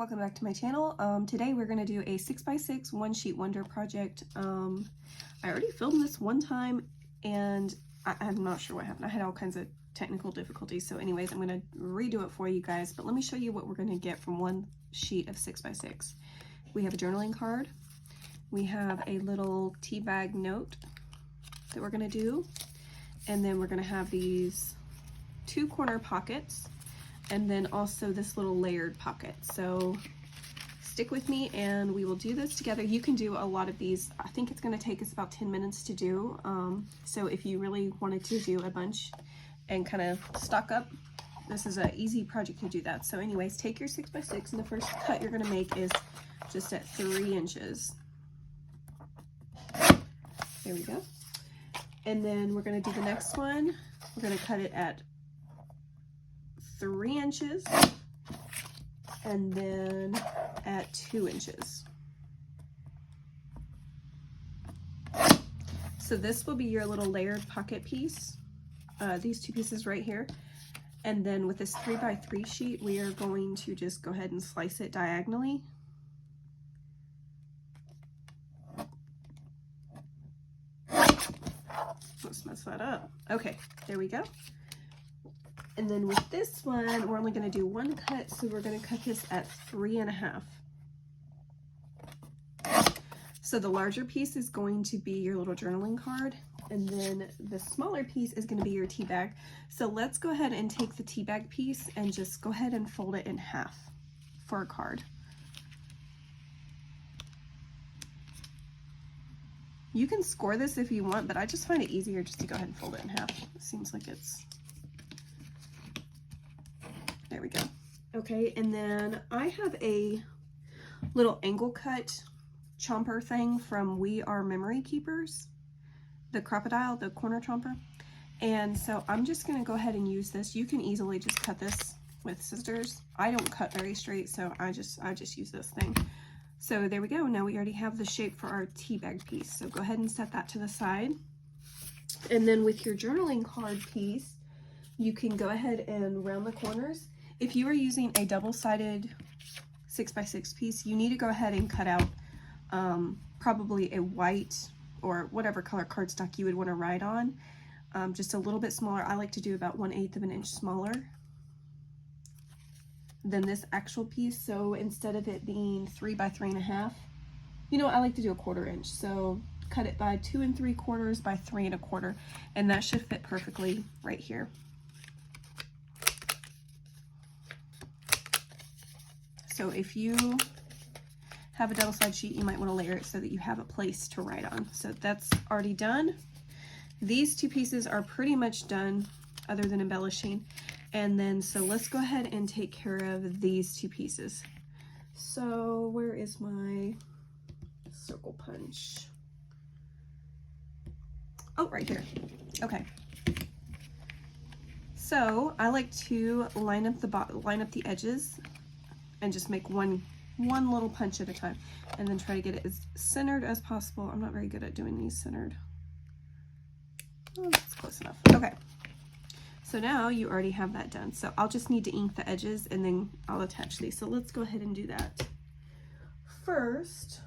welcome back to my channel. Today we're going to do a 6x6 one sheet wonder project. I already filmed this one time and I'm not sure what happened. I had all kinds of technical difficulties, so anyways I'm going to redo it for you guys, but let me show you what we're going to get from one sheet of 6x6. We have a journaling card, we have a little tea bag note that we're going to do, and then we're going to have these two corner pockets, and then also this little layered pocket. So stick with me and we will do this together. You can do a lot of these. I think it's going to take us about 10 minutes to do. So if you really wanted to do a bunch and kind of stock up, this is an easy project to do that. So anyways, take your 6x6 and the first cut you're going to make is just at 3 inches. There we go. And then we're going to do the next one. We're going to cut it at 3 inches and then at 2 inches. So this will be your little layered pocket piece, these two pieces right here. And then with this 3x3 sheet, we are going to just go ahead and slice it diagonally. Let's mess that up. Okay, there we go. And then with this one, we're only going to do one cut, so we're going to cut this at 3.5. So the larger piece is going to be your little journaling card, and then the smaller piece is going to be your tea bag. So let's go ahead and take the tea bag piece and just go ahead and fold it in half for a card. You can score this if you want, but I just find it easier just to go ahead and fold it in half. It seems like it's... There we go. Okay, and then I have a little angle cut chomper thing from We Are Memory Keepers, the crocodile, the corner chomper. And so I'm just going to go ahead and use this. You can easily just cut this with scissors. I don't cut very straight, so I just use this thing. So there we go. Now we already have the shape for our tea bag piece. So go ahead and set that to the side. And then with your journaling card piece, you can go ahead and round the corners. If you are using a double-sided 6x6 piece, you need to go ahead and cut out probably a white or whatever color cardstock you would want to write on, just a little bit smaller. I like to do about 1/8 of an inch smaller than this actual piece. So instead of it being 3 by 3.5, you know, I like to do a 1/4 inch. So cut it by 2 3/4 by 3 1/4, and that should fit perfectly right here. So if you have a double-sided sheet, you might want to layer it so that you have a place to write on. So that's already done. These two pieces are pretty much done other than embellishing. And then, so let's go ahead and take care of these two pieces. So where is my circle punch? Oh, right here. Okay. So I like to line up the edges and just make one little punch at a time, and then try to get it as centered as possible. I'm not very good at doing these centered. Oh, that's close enough. Okay, so now you already have that done. So I'll just need to ink the edges and then I'll attach these. So let's go ahead and do that. First,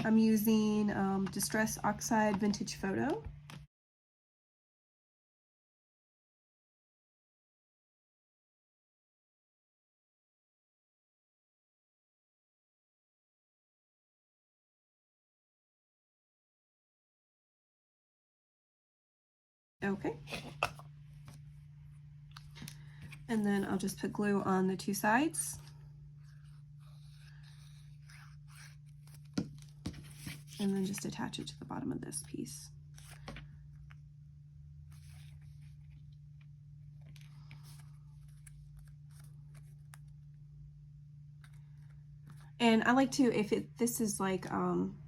I'm using Distress Oxide Vintage Photo. Okay, and then I'll just put glue on the two sides, and then just attach it to the bottom of this piece. And I like to, this is like,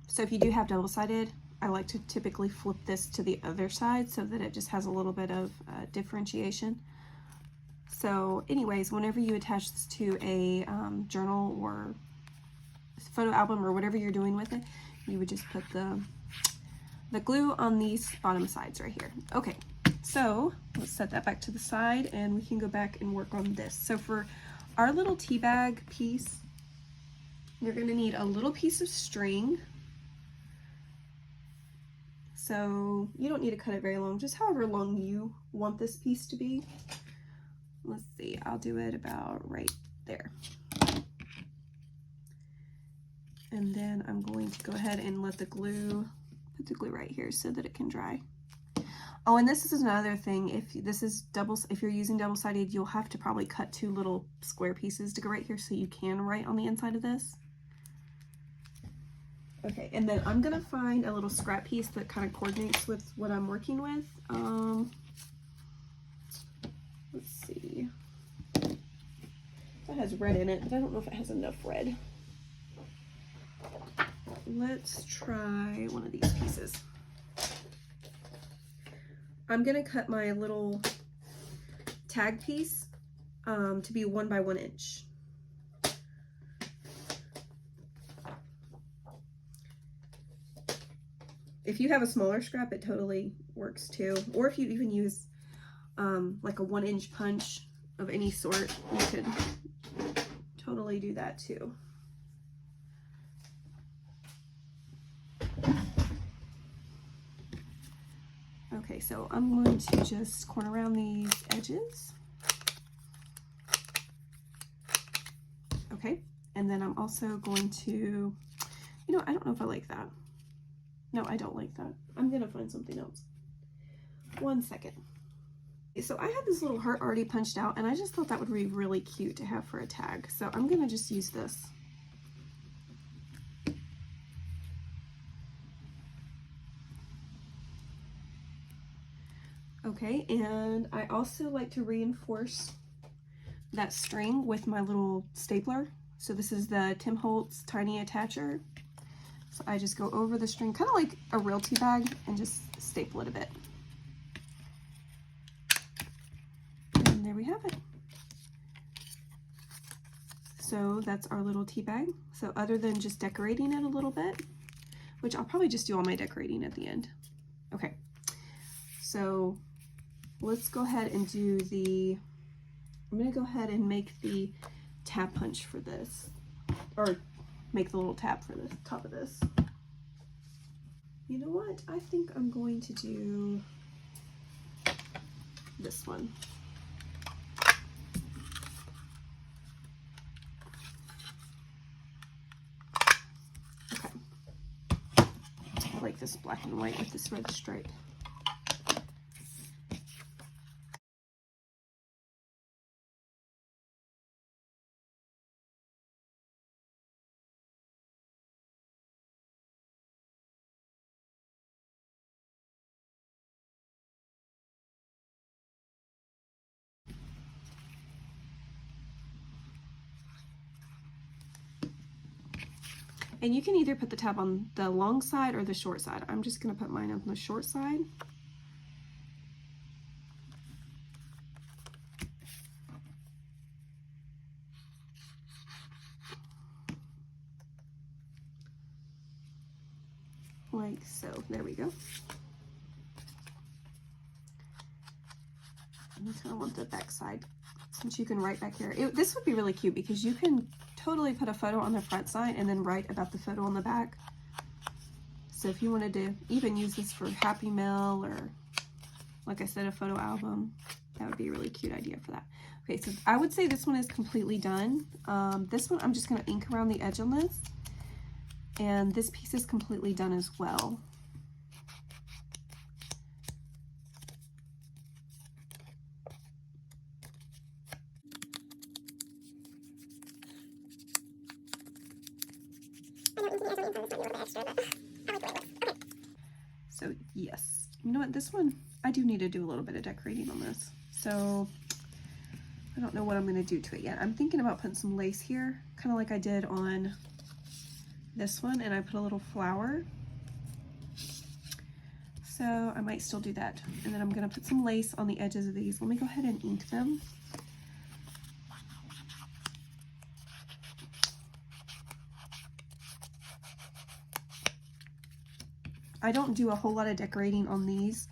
so if you do have double-sided, I like to typically flip this to the other side so that it just has a little bit of differentiation. So anyways, whenever you attach this to a journal or photo album or whatever you're doing with it, you would just put the glue on these bottom sides right here. Okay, so let's set that back to the side and we can go back and work on this. So for our little tea bag piece, you're going to need a little piece of string. So you don't need to cut it very long, just however long you want this piece to be. Let's see, I'll do it about right there. And then I'm going to go ahead and let the glue, put the glue right here so that it can dry. Oh, and this is another thing. If you're using double-sided, you'll have to probably cut 2 little square pieces to go right here so you can write on the inside of this. Okay, and then I'm gonna find a little scrap piece that kind of coordinates with what I'm working with. Let's see. That has red in it, but I don't know if it has enough red. Let's try one of these pieces. I'm gonna cut my little tag piece to be 1 by 1 inch. If you have a smaller scrap, it totally works too. Or if you even use like a 1-inch punch of any sort, you could totally do that too. Okay, so I'm going to just corner around these edges. Okay, and then I'm also going to, you know, I don't know if I like that. No, I don't like that. I'm gonna find something else. 1 second. So I have this little heart already punched out, and I just thought that would be really cute to have for a tag. So I'm gonna just use this. Okay, and I also like to reinforce that string with my little stapler. So this is the Tim Holtz Tiny Attacher. So I just go over the string, kind of like a real tea bag, and just staple it a bit. And there we have it. So that's our little tea bag. So other than just decorating it a little bit, which I'll probably just do all my decorating at the end. Okay, so let's go ahead and do I'm gonna go ahead and make the tab punch for this, or make the little tab for the top of this. You know what? I think I'm going to do this one. Okay. I like this black and white with this red stripe. And you can either put the tab on the long side or the short side. I'm just gonna put mine on the short side. Like so, there we go. And I kind of want the back side, since you can write back here. This would be really cute because you can totally put a photo on the front side and then write about the photo on the back. So if you wanted to even use this for Happy Mail, or like I said, a photo album, that would be a really cute idea for that. Okay, so I would say this one is completely done. This one, I'm just gonna ink around the edge on this. And this piece is completely done as well. So yes, you know what, this one, I do need to do a little bit of decorating on this. So I don't know what I'm gonna do to it yet. I'm thinking about putting some lace here, kind of like I did on this one, and I put a little flower. So I might still do that. And then I'm gonna put some lace on the edges of these. Let me go ahead and ink them. I don't do a whole lot of decorating on these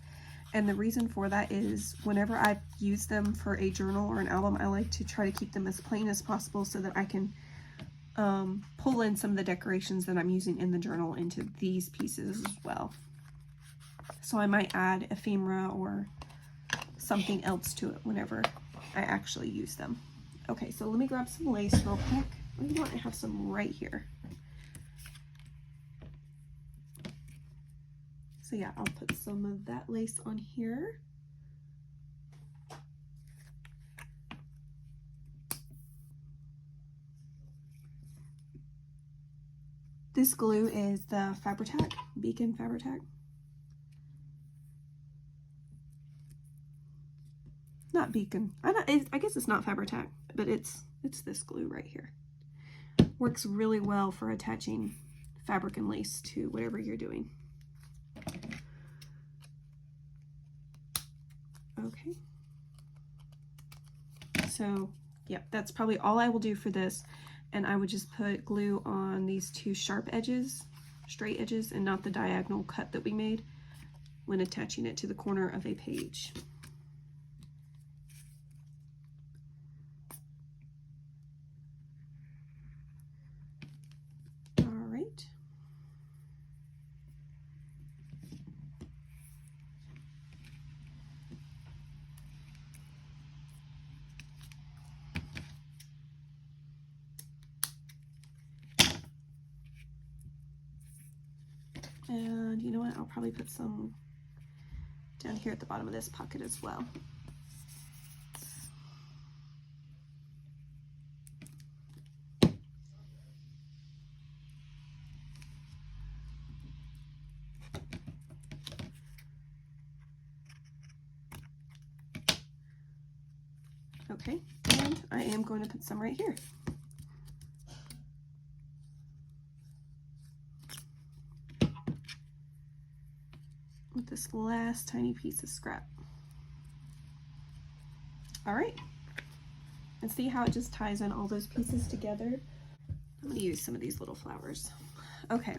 And the reason for that is whenever I use them for a journal or an album, I like to try to keep them as plain as possible so that I can pull in some of the decorations that I'm using in the journal into these pieces as well. So I might add ephemera or something else to it whenever I actually use them. Okay, so let me grab some lace real quick. Oh, you know what? I have some right here. So yeah, I'll put some of that lace on here. This glue is the Fabri-Tac, Beacon Fabri-Tac. Not Beacon. I guess it's not Fabri-Tac, but it's this glue right here. Works really well for attaching fabric and lace to whatever you're doing. Okay. So, yeah, that's probably all I will do for this. And I would just put glue on these two sharp edges, straight edges, and not the diagonal cut that we made when attaching it to the corner of a page. All right. And you know what? I'll probably put some down here at the bottom of this pocket as well. Okay, and I am going to put some right here. With this last tiny piece of scrap. All right, and see how it just ties in all those pieces together? I'm going to use some of these little flowers. Okay.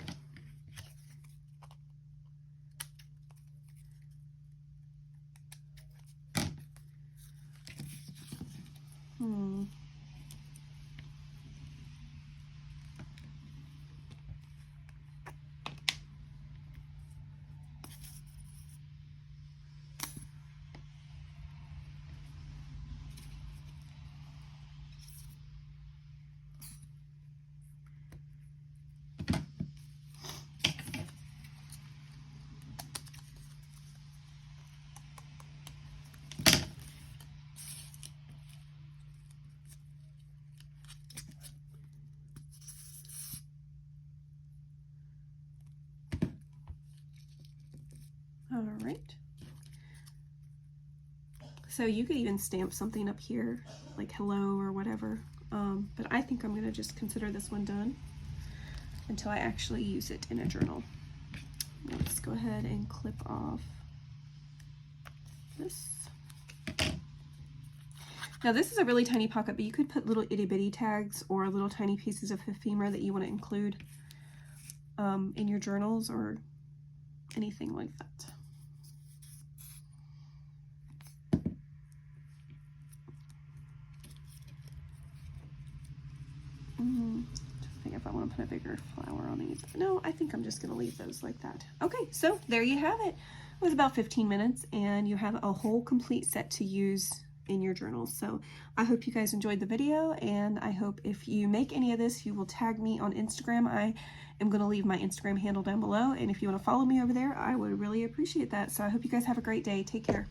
All right. So you could even stamp something up here, like hello or whatever. But I think I'm going to just consider this one done until I actually use it in a journal. Let's go ahead and clip off this. Now this is a really tiny pocket, but you could put little itty bitty tags or little tiny pieces of ephemera that you want to include in your journals or anything like that. I think if I want to put a bigger flower on these. No, I think I'm just going to leave those like that. Okay, so there you have it. It was about 15 minutes and you have a whole complete set to use in your journals. So I hope you guys enjoyed the video, and I hope if you make any of this, you will tag me on Instagram. I am going to leave my Instagram handle down below, and if you want to follow me over there, I would really appreciate that. So I hope you guys have a great day. Take care.